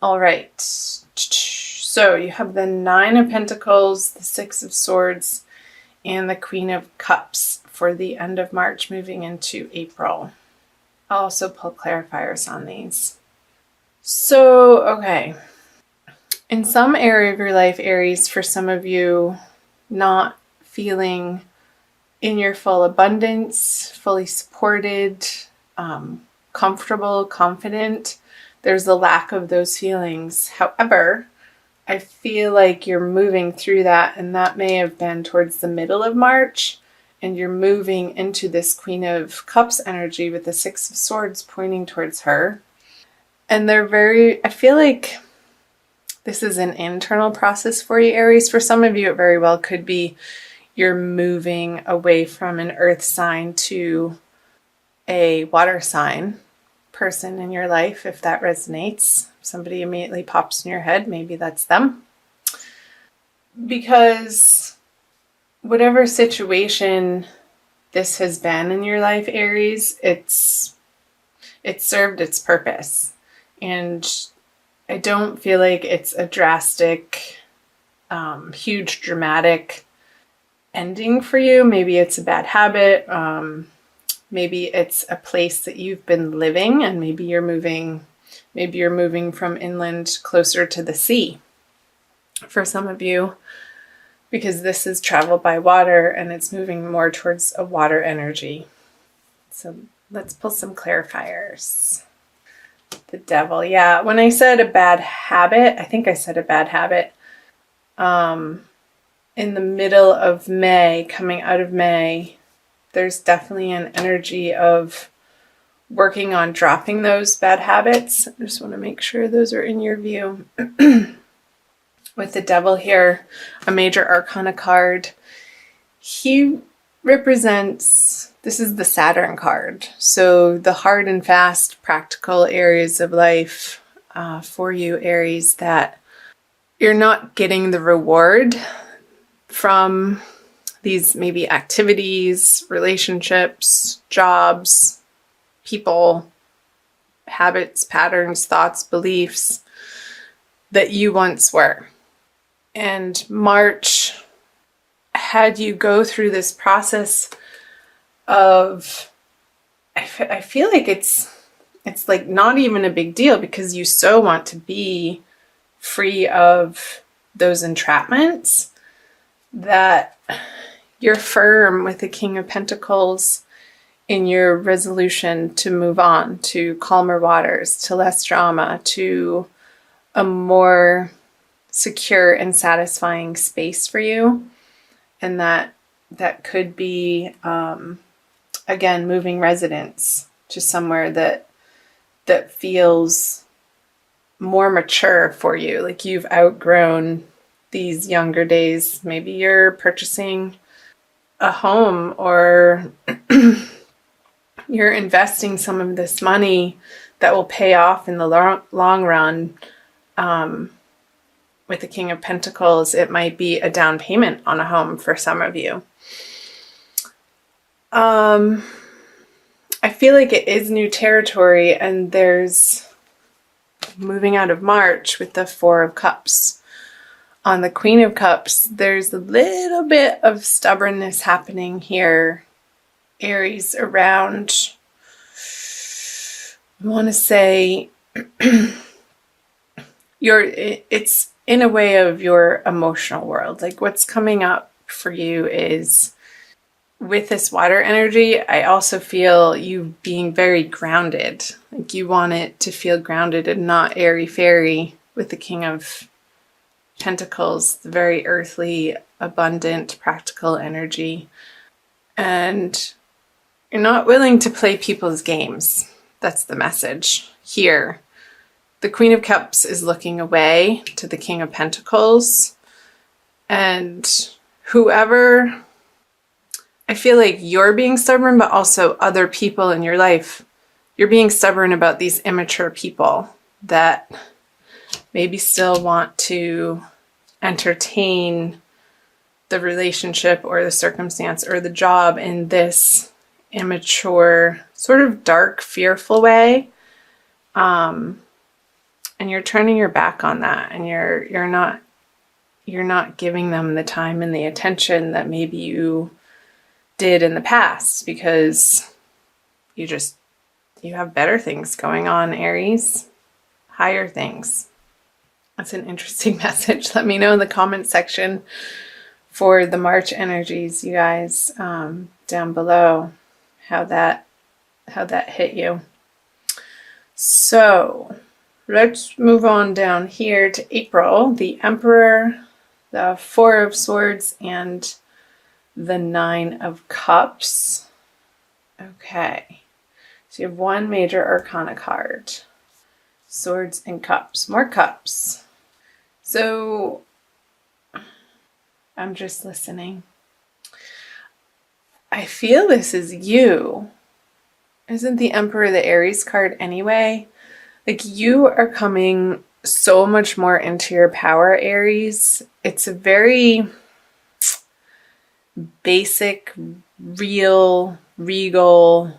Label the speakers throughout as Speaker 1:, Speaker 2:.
Speaker 1: All right. So you have the Nine of Pentacles, the Six of Swords, and the Queen of Cups for the end of March moving into April. I'll also pull clarifiers on these. So, okay. In some area of your life, Aries, for some of you, not feeling in your full abundance, fully supported, comfortable, confident, there's a lack of those feelings. However, I feel like you're moving through that, and that may have been towards the middle of March, and you're moving into this Queen of Cups energy with the Six of Swords pointing towards her. And I feel like this is an internal process for you, Aries. For some of you, it very well could be you're moving away from an earth sign to a water sign person in your life, if that resonates. Somebody immediately pops in your head, maybe that's them. Because whatever situation this has been in your life, Aries, it's served its purpose. And I don't feel like it's a drastic, huge, dramatic ending for you. Maybe it's a bad habit. Maybe it's a place that you've been living, and maybe you're moving from inland closer to the sea for some of you, because this is travel by water and it's moving more towards a water energy. So let's pull some clarifiers. The Devil. Yeah, when I said a bad habit, I think I said a bad habit. In the middle of May, coming out of May, there's definitely an energy of working on dropping those bad habits. I just want to make sure those are in your view. With the Devil here, a major arcana card. He represents, this is the Saturn card. So the hard and fast practical areas of life for you, Aries, that you're not getting the reward from these maybe activities, relationships, jobs, people, habits, patterns, thoughts, beliefs that you once were. And March had you go through this process of, I feel like it's like not even a big deal, because you so want to be free of those entrapments that you're firm with the King of Pentacles in your resolution to move on to calmer waters, to less drama, to a more secure and satisfying space for you. And that could be, again, moving residence to somewhere that feels more mature for you. Like you've outgrown these younger days. Maybe you're purchasing a home, or you're investing some of this money that will pay off in the long run. With the King of Pentacles, it might be a down payment on a home for some of you. I feel like it is new territory, and there's moving out of March with the Four of Cups. On the Queen of Cups, there's a little bit of stubbornness happening here, Aries, around, I want to say, it's in a way of your emotional world. Like what's coming up for you is, with this water energy, I also feel you being very grounded. Like you want it to feel grounded and not airy-fairy with the King of Pentacles, the very earthly, abundant, practical energy. And you're not willing to play people's games. That's the message here. The Queen of Cups is looking away to the King of Pentacles. And whoever, I feel like you're being stubborn, but also other people in your life, you're being stubborn about these immature people that maybe still want to entertain the relationship or the circumstance or the job in this immature, sort of dark, fearful way. And and you're turning your back on that, and you're not giving them the time and the attention that maybe you did in the past, because you have better things going on, Aries. Higher things. That's an interesting message. Let me know in the comment section for the March energies, you guys, down below, how that hit you. So let's move on down here to April. The Emperor, the Four of Swords, and the Nine of Cups. Okay, so you have one major arcana card. Swords and Cups. More cups. So I'm just listening. I feel this is you. Isn't the Emperor the Aries card anyway? Like, you are coming so much more into your power, Aries. It's a very basic, real, regal,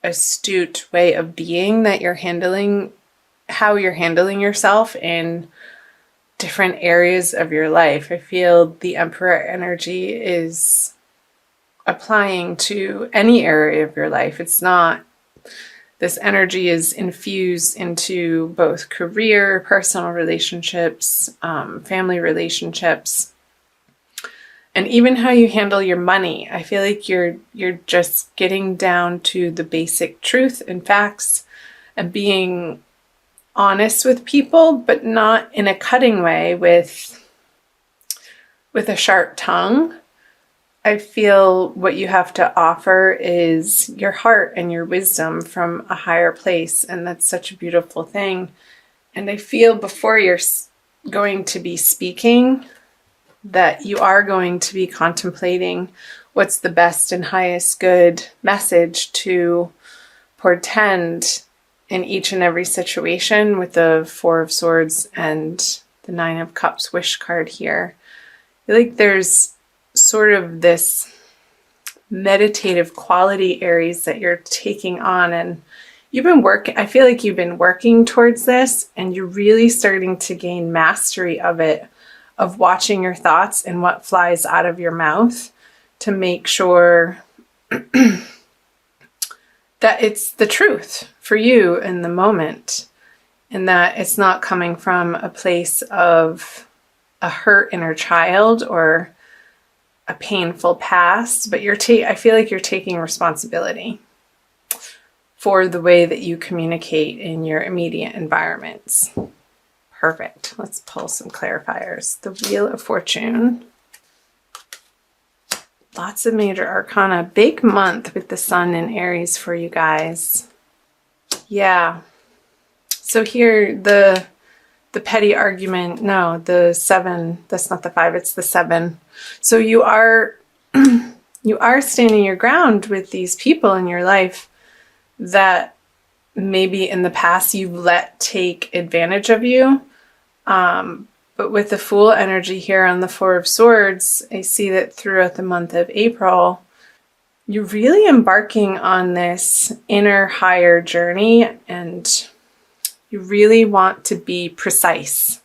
Speaker 1: astute way of being that you're handling, how you're handling yourself in different areas of your life. I feel the Emperor energy is applying to any area of your life. It's not, this energy is infused into both career, personal relationships, family relationships, and even how you handle your money. I feel like you're just getting down to the basic truth and facts and being honest with people, but not in a cutting way with a sharp tongue. I feel what you have to offer is your heart and your wisdom from a higher place, and that's such a beautiful thing. And I feel before you're going to be speaking that you are going to be contemplating what's the best and highest good message to portend in each and every situation, with the Four of Swords and the Nine of Cups wish card here. I feel like there's sort of this meditative quality, Aries, that you're taking on, and I feel like you've been working towards this, and you're really starting to gain mastery of it, of watching your thoughts and what flies out of your mouth to make sure that it's the truth for you in the moment, and that it's not coming from a place of a hurt inner child or a painful past, but I feel like you're taking responsibility for the way that you communicate in your immediate environments. Perfect. Let's pull some clarifiers. The Wheel of Fortune. Lots of major arcana. Big month with the Sun in Aries for you guys. Yeah. So here, the petty argument, no, the 7, that's not the 5, it's the 7. So you are standing your ground with these people in your life that maybe in the past you've let take advantage of you. But with the Fool energy here on the Four of Swords, I see that throughout the month of April, you're really embarking on this inner higher journey, and you really want to be precise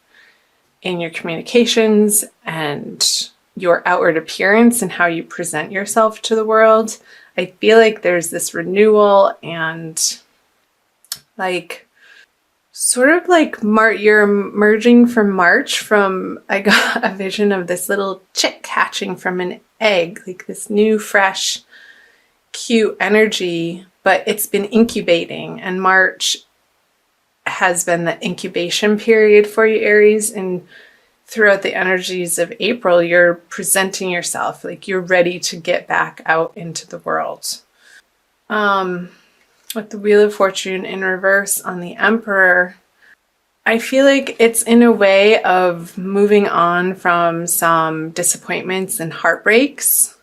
Speaker 1: in your communications and your outward appearance and how you present yourself to the world. I feel like there's this renewal and you're emerging from March I got a vision of this little chick hatching from an egg, like this new, fresh, cute energy, but it's been incubating, and March has been the incubation period for you, Aries, and throughout the energies of April, you're presenting yourself like you're ready to get back out into the world. With the Wheel of Fortune in reverse on the Emperor, I feel like it's in a way of moving on from some disappointments and heartbreaks.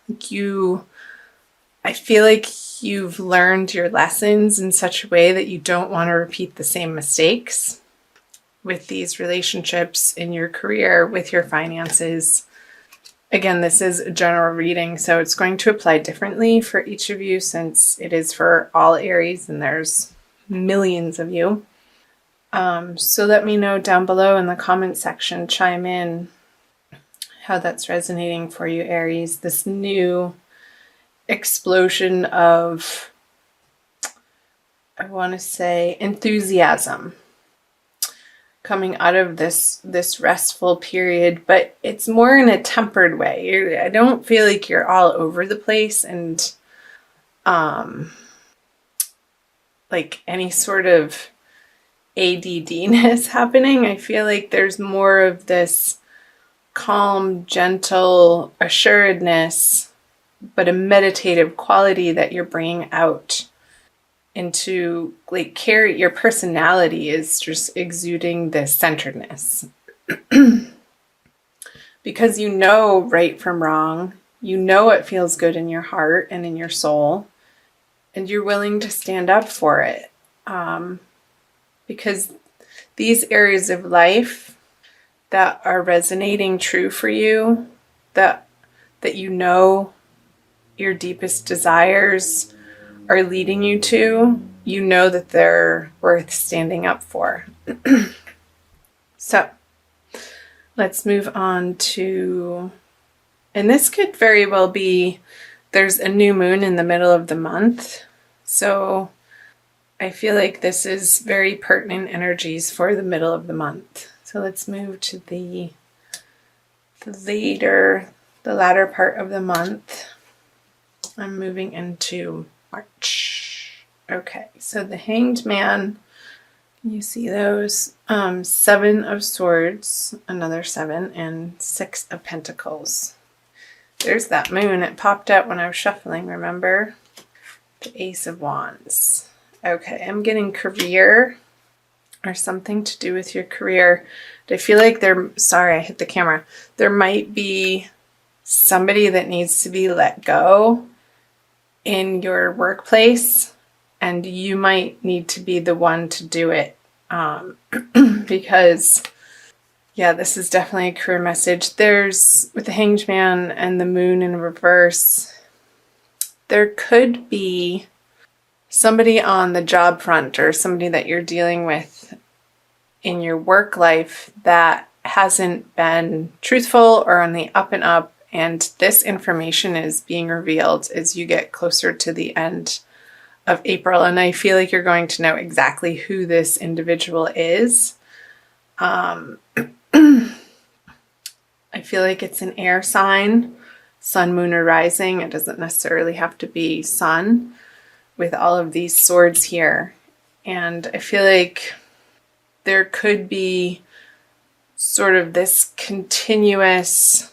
Speaker 1: I feel like you've learned your lessons in such a way that you don't want to repeat the same mistakes with these relationships, in your career, with your finances. Again, this is a general reading, so it's going to apply differently for each of you since it is for all Aries and there's millions of you. So let me know down below in the comment section, chime in how that's resonating for you, Aries. This new explosion of, I want to say, enthusiasm coming out of this restful period, but it's more in a tempered way. I don't feel like you're all over the place and like any sort of ADDness happening. I feel like there's more of this calm, gentle assuredness, but a meditative quality that you're bringing out into, like, carry your personality is just exuding this centeredness. Because you know right from wrong, you know what feels good in your heart and in your soul, and you're willing to stand up for it. Because these areas of life that are resonating true for you, that you know your deepest desires are leading you to, you know that they're worth standing up for. So let's move on to, and this could very well be, there's a new moon in the middle of the month. So I feel like this is very pertinent energies for the middle of the month. So let's move to the latter part of the month. I'm moving into March. Okay, so the Hanged Man, you see those? 7 of Swords, another 7, and 6 of Pentacles. There's that moon. It popped out when I was shuffling, remember? The Ace of Wands. Okay, I'm getting career or something to do with your career. I feel like sorry, I hit the camera. There might be somebody that needs to be let go in your workplace, and you might need to be the one to do it. Because, yeah, this is definitely a career message. There's, with the Hanged Man and the moon in reverse, there could be somebody on the job front or somebody that you're dealing with in your work life that hasn't been truthful or on the up and up, and this information is being revealed as you get closer to the end of April, and I feel like you're going to know exactly who this individual is. I feel like it's an air sign, sun, moon, or rising. It doesn't necessarily have to be sun, with all of these swords here. And I feel like there could be sort of this continuous,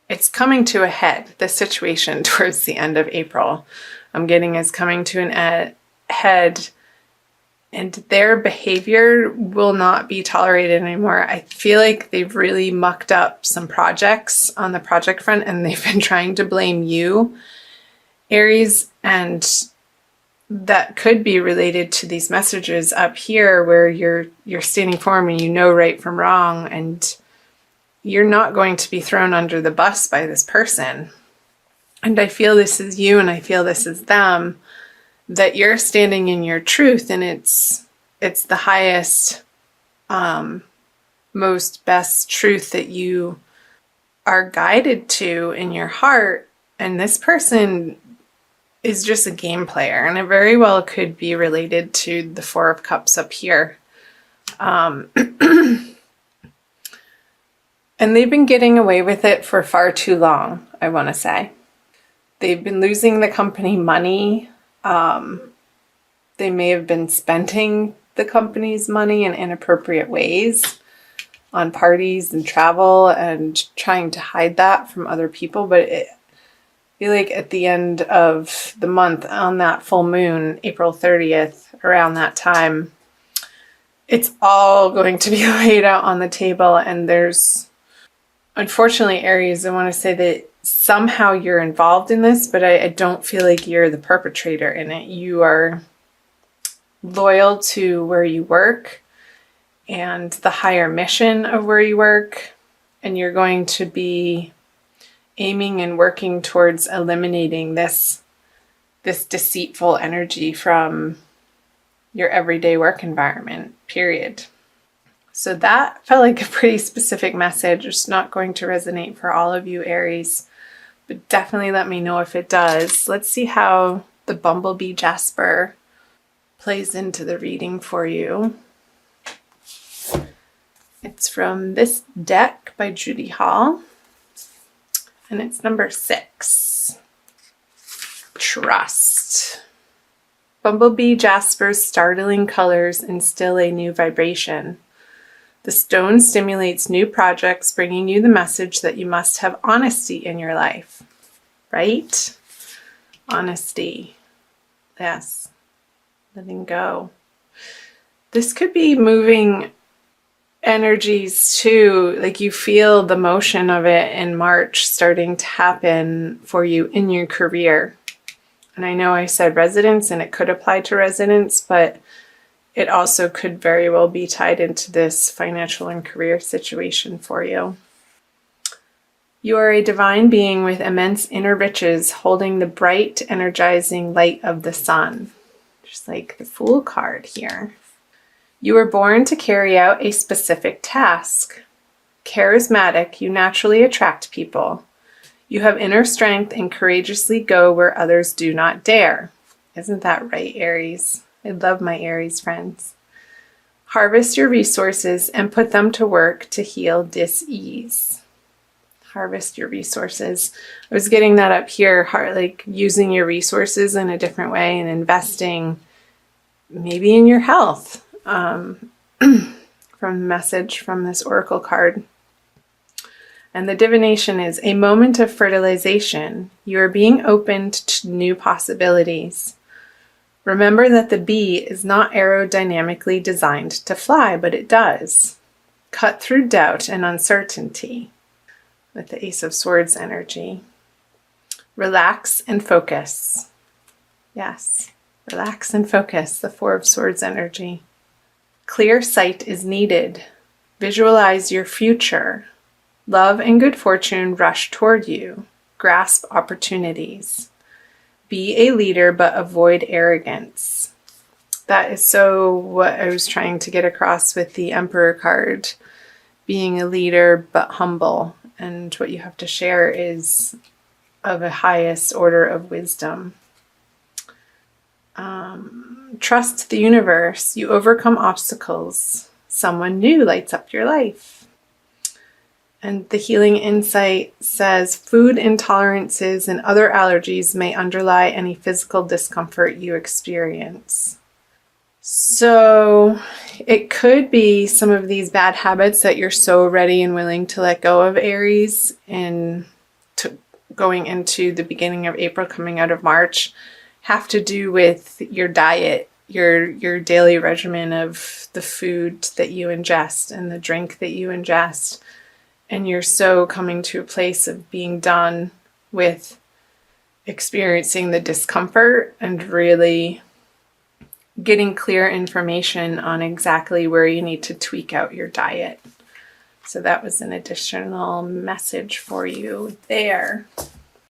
Speaker 1: it's coming to a head, the situation towards the end of April. I'm getting is coming to an head, and their behavior will not be tolerated anymore. I feel like they've really mucked up some projects on the project front, and they've been trying to blame you, Aries, and that could be related to these messages up here where you're standing firm and you know right from wrong, and you're not going to be thrown under the bus by this person. And I feel this is you, and I feel this is them, that you're standing in your truth, and it's the highest, most best truth that you are guided to in your heart. And this person is just a game player, and it very well could be related to the 4 of Cups up here. And they've been getting away with it for far too long, I want to say. They've been losing the company money. They may have been spending the company's money in inappropriate ways on parties and travel and trying to hide that from other people. But I feel like at the end of the month, on that full moon, April 30th, around that time, it's all going to be laid out on the table. And there's, unfortunately, Aries, I want to say that somehow you're involved in this, but I don't feel like you're the perpetrator in it. You are loyal to where you work and the higher mission of where you work, and you're going to be aiming and working towards eliminating this deceitful energy from your everyday work environment, period. So that felt like a pretty specific message. It's not going to resonate for all of you, Aries, but definitely let me know if it does. Let's see how the Bumblebee Jasper plays into the reading for you. It's from this deck by Judy Hall, and it's number 6. Trust. Bumblebee Jasper's startling colors instill a new vibration. The stone stimulates new projects, bringing you the message that you must have honesty in your life. Right? Honesty. Yes. Letting go. This could be moving energies too, like you feel the motion of it in March starting to happen for you in your career. And I know I said residents, and it could apply to residents, but it also could very well be tied into this financial and career situation for you. You are a divine being with immense inner riches, holding the bright, energizing light of the sun. Just like the Fool card here. You were born to carry out a specific task. Charismatic, you naturally attract people. You have inner strength and courageously go where others do not dare. Isn't that right, Aries? I love my Aries friends. Harvest your resources and put them to work to heal dis-ease. Harvest your resources. I was getting that up here, like using your resources in a different way and investing maybe in your health. From the message from this oracle card. And the divination is a moment of fertilization. You are being opened to new possibilities. Remember that the bee is not aerodynamically designed to fly, but it does. Cut through doubt and uncertainty with the Ace of Swords energy. Relax and focus. Yes, relax and focus, the Four of Swords energy. Clear sight is needed. Visualize your future. Love and good fortune rush toward you. Grasp opportunities. Be a leader, but avoid arrogance. That is so what I was trying to get across with the Emperor card. Being a leader, but humble. And what you have to share is of a highest order of wisdom. Trust the universe. You overcome obstacles. Someone new lights up your life. And the healing insight says food intolerances and other allergies may underlie any physical discomfort you experience. So it could be some of these bad habits that you're so ready and willing to let go of, Aries, and going into the beginning of April, coming out of March, have to do with your diet, your daily regimen of the food that you ingest and the drink that you ingest. And you're so coming to a place of being done with experiencing the discomfort and really getting clear information on exactly where you need to tweak out your diet. So that was an additional message for you there.